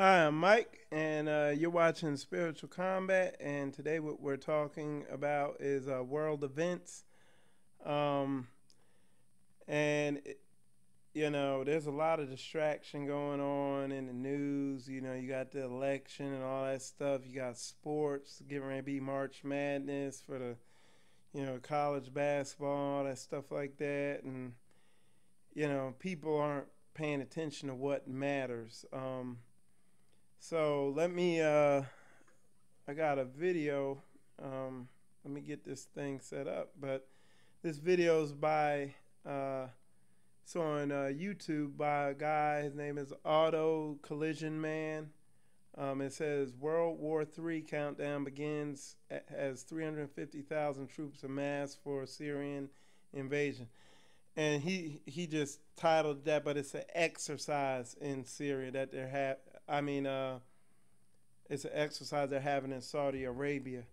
Hi, I'm Mike, and you're watching Spiritual Combat. And today, what we're talking about is world events. Um, and there's a lot of distraction going on in the news. You got the election and all that stuff. You got sports getting ready to be March Madness for the college basketball, all that stuff like that. And people aren't paying attention to what matters. So I got a video. Let me get this thing set up. But this video is it's on YouTube by a guy. His name is Auto Collision Man. It says World War III countdown begins as 350,000 troops amassed for Syrian invasion. And he just titled that, but it's an exercise in Syria that they're it's an exercise they're having in Saudi Arabia.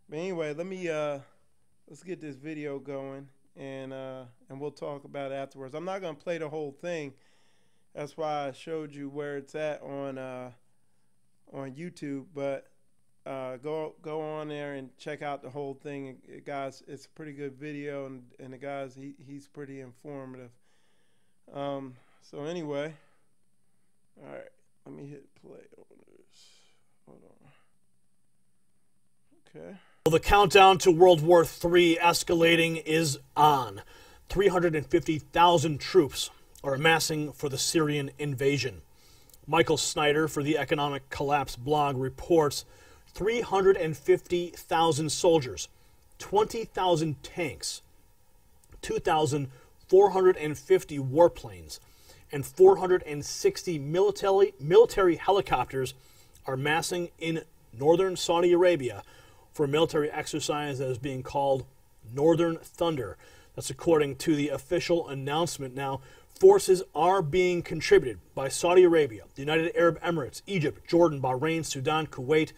But anyway, let's get this video going, and we'll talk about it afterwards. I'm not gonna play the whole thing. That's why I showed you where it's at on YouTube. But go on there and check out the whole thing, guys. It's a pretty good video, and the guys he's pretty informative. So anyway, all right, let me hit play on this. Hold on. Okay. Well, the countdown to World War III escalating is on. 350,000 troops are amassing for the Syrian invasion. Michael Snyder for the Economic Collapse blog reports 350,000 soldiers, 20,000 tanks, 2,450 warplanes, and 460 military helicopters are massing in northern Saudi Arabia for a military exercise that is being called Northern Thunder. That's according to the official announcement. Now, forces are being contributed by Saudi Arabia, the United Arab Emirates, Egypt, Jordan, Bahrain, Sudan, Kuwait,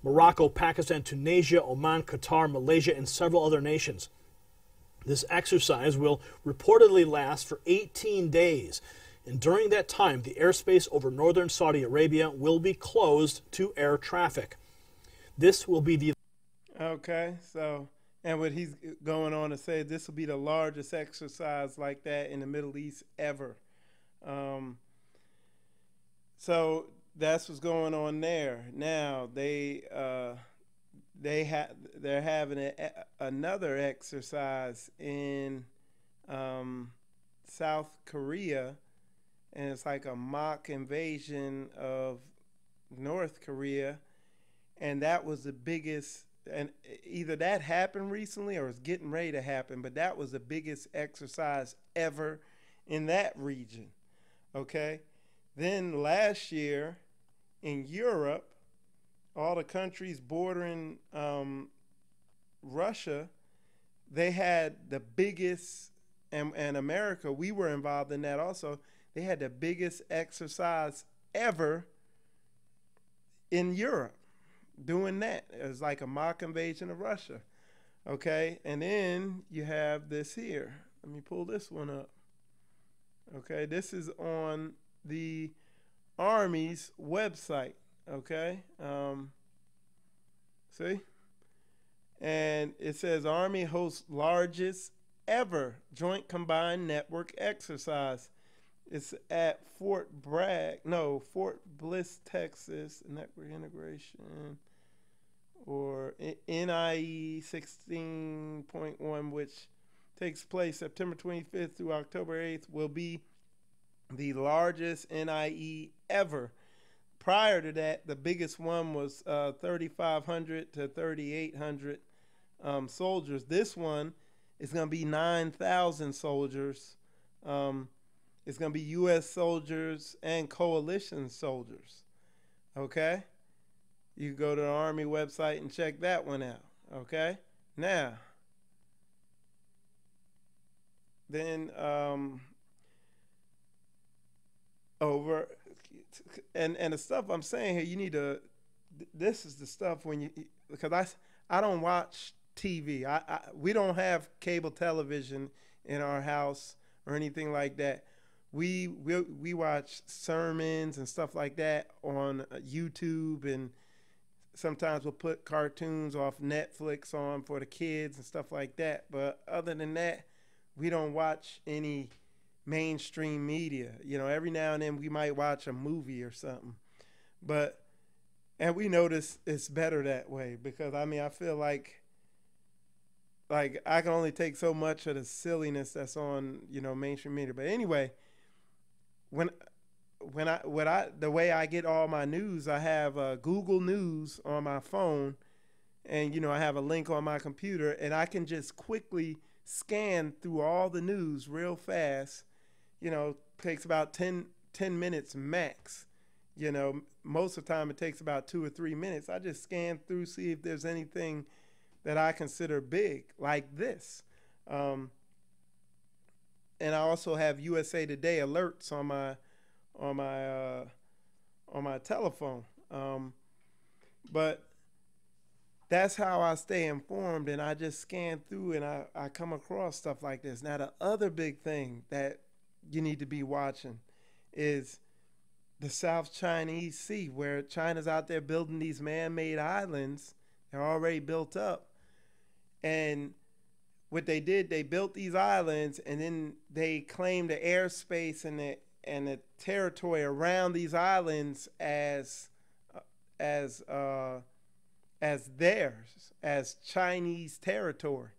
Morocco, Pakistan, Tunisia, Oman, Qatar, Malaysia, and several other nations. This exercise will reportedly last for 18 days. And during that time, the airspace over northern Saudi Arabia will be closed to air traffic. This will be the... Okay, so, and what he's going on to say, this will be the largest exercise like that in the Middle East ever. So that's what's going on there. Now they're having another exercise in South Korea, and it's like a mock invasion of North Korea, and that was the biggest. And either that happened recently or it's getting ready to happen, but that was the biggest exercise ever in that region. Okay, then last year in Europe, all the countries bordering Russia, they had the biggest, and America, we were involved in that also. They had the biggest exercise ever in Europe doing that. It was like a mock invasion of Russia. Okay, and then you have this here. Let me pull this one up. Okay, this is on the Army's website. Okay, see? And it says Army hosts largest ever joint combined network exercise. It's at Fort Bliss, Texas, network integration, or NIE 16.1, which takes place September 25th through October 8th, will be the largest NIE ever. Prior to that, the biggest one was 3,500 to 3,800 soldiers. This one is going to be 9,000 soldiers. It's going to be U.S. soldiers and coalition soldiers. Okay? You can go to the Army website and check that one out. Okay? Now, then over, and the stuff I'm saying here, you need to, this is the stuff when you, because I don't watch TV. We don't have cable television in our house or anything like that. we watch sermons and stuff like that on YouTube, and sometimes we'll put cartoons off Netflix on for the kids and stuff like that. But other than that, we don't watch any mainstream media. You know, every now and then we might watch a movie or something. But and we notice it's better that way because I mean I feel like I can only take so much of the silliness that's on, you know, mainstream media. But anyway, when when I the way I get all my news, I have Google News on my phone, and you know I have a link on my computer, and I can just quickly scan through all the news real fast. You know, takes about ten minutes max. You know, most of the time it takes about 2 or 3 minutes. I just scan through, see if there's anything that I consider big like this. Um, and I also have USA Today alerts on my uh, on my telephone. But that's how I stay informed, and I just scan through and I come across stuff like this. Now the other big thing that you need to be watching is the South Chinese Sea, where China's out there building these man-made islands. They're already built up, and what they did, they built these islands, and then they claimed the airspace and the territory around these islands as as theirs, as Chinese territory.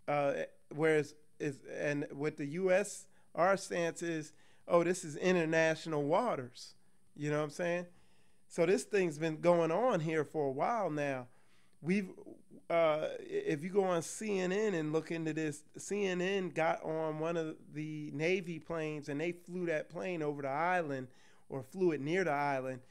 Uh, Whereas is and with the U.S., our stance is, oh, this is international waters. You know what I'm saying? So this thing's been going on here for a while now. We've if you go on CNN and look into this, CNN got on one of the Navy planes and they flew that plane over the island or flew it near the island,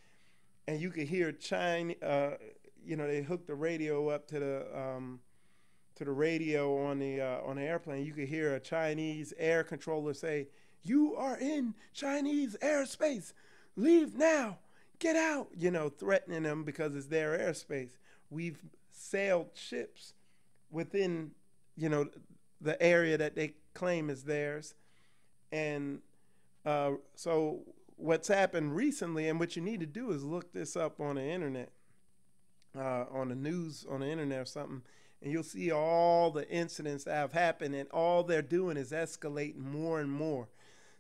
and you could hear China. You know, they hooked the radio up to the radio on the airplane. You could hear a Chinese air controller say, "You are in Chinese airspace. Leave now. Get out." You know, threatening them because it's their airspace. We've sailed ships within, you know, the area that they claim is theirs. And so what's happened recently, and what you need to do is look this up on the internet, on the news, on the internet or something, and you'll see all the incidents that have happened, and all they're doing is escalating more and more.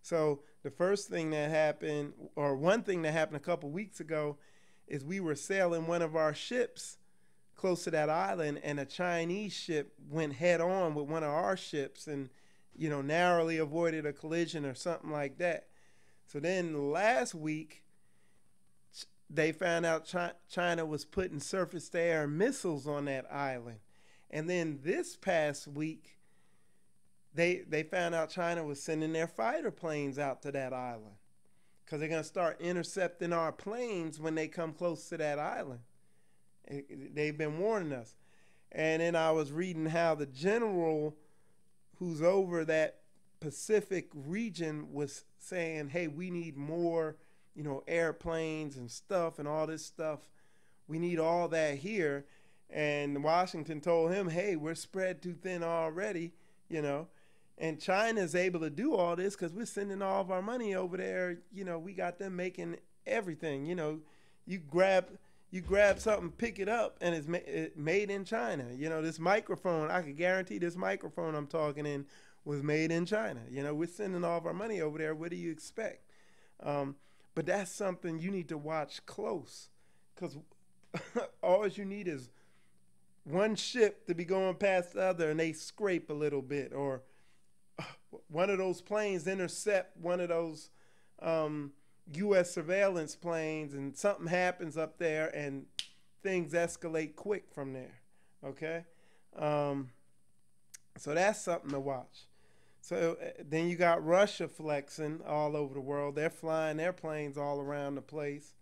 So the first thing that happened, or one thing that happened a couple weeks ago, is we were sailing one of our ships close to that island, and a Chinese ship went head on with one of our ships, and you know, narrowly avoided a collision or something like that. So then last week, they found out China was putting surface-to-air missiles on that island, and then this past week, they found out China was sending their fighter planes out to that island because they're gonna start intercepting our planes when they come close to that island. They've been warning us. And then I was reading how the general who's over that Pacific region was saying, hey, we need more, you know, airplanes and stuff and all this stuff. We need all that here. And Washington told him, hey, we're spread too thin already, you know. And China's able to do all this because we're sending all of our money over there. You know, we got them making everything. You know, you grab something, pick it up, and it's made in China. You know, this microphone, I can guarantee this microphone I'm talking in was made in China. You know, we're sending all of our money over there. What do you expect? But that's something you need to watch close, because all you need is one ship to be going past the other and they scrape a little bit, or one of those planes intercept one of those U.S. surveillance planes, and something happens up there, and things escalate quick from there. Okay, so that's something to watch. So then you got Russia flexing all over the world. They're flying their planes all around the place.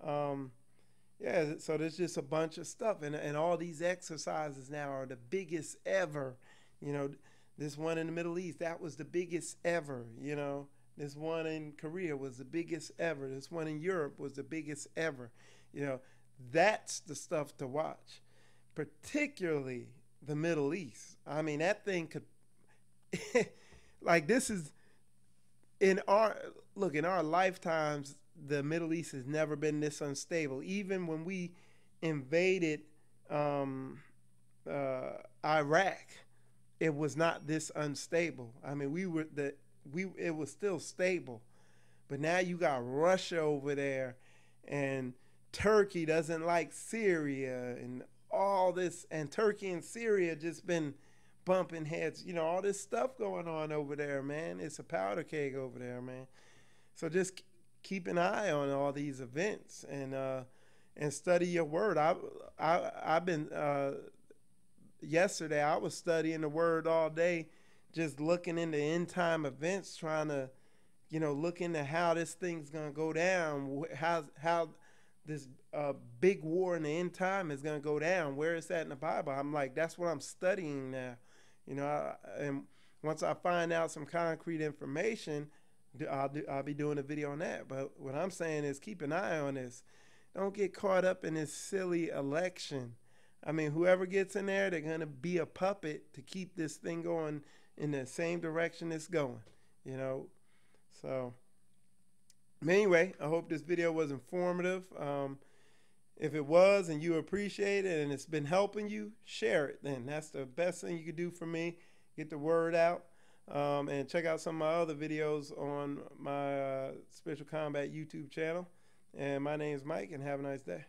Yeah, so there's just a bunch of stuff, and all these exercises now are the biggest ever. You know, this one in the Middle East, that was the biggest ever. You know, this one in Korea was the biggest ever. This one in Europe was the biggest ever. You know, that's the stuff to watch, particularly the Middle East. I mean, that thing could, like, this is, in our look, in our lifetimes, the Middle East has never been this unstable. Even when we invaded um, Iraq, it was not this unstable. I mean, it was still stable, but now you got Russia over there, and Turkey doesn't like Syria, and all this, and Turkey and Syria just been bumping heads. You know, all this stuff going on over there, man. It's a powder keg over there, man. So just keep an eye on all these events, and study your word. I've been yesterday I was studying the word all day, just looking into end time events, trying to, you know, look into how this thing's gonna go down, how this big war in the end time is gonna go down, where it's at in the Bible. I'm like, that's what I'm studying now, you know. And once I find out some concrete information, I'll be doing a video on that. But what I'm saying is, keep an eye on this. Don't get caught up in this silly election. I mean, whoever gets in there, they're going to be a puppet to keep this thing going in the same direction it's going, you know. So, anyway, I hope this video was informative. If it was and you appreciate it and it's been helping you, share it then. That's the best thing you could do for me. Get the word out. And check out some of my other videos on my Spiritual Combat YouTube channel. And my name is Mike, and have a nice day.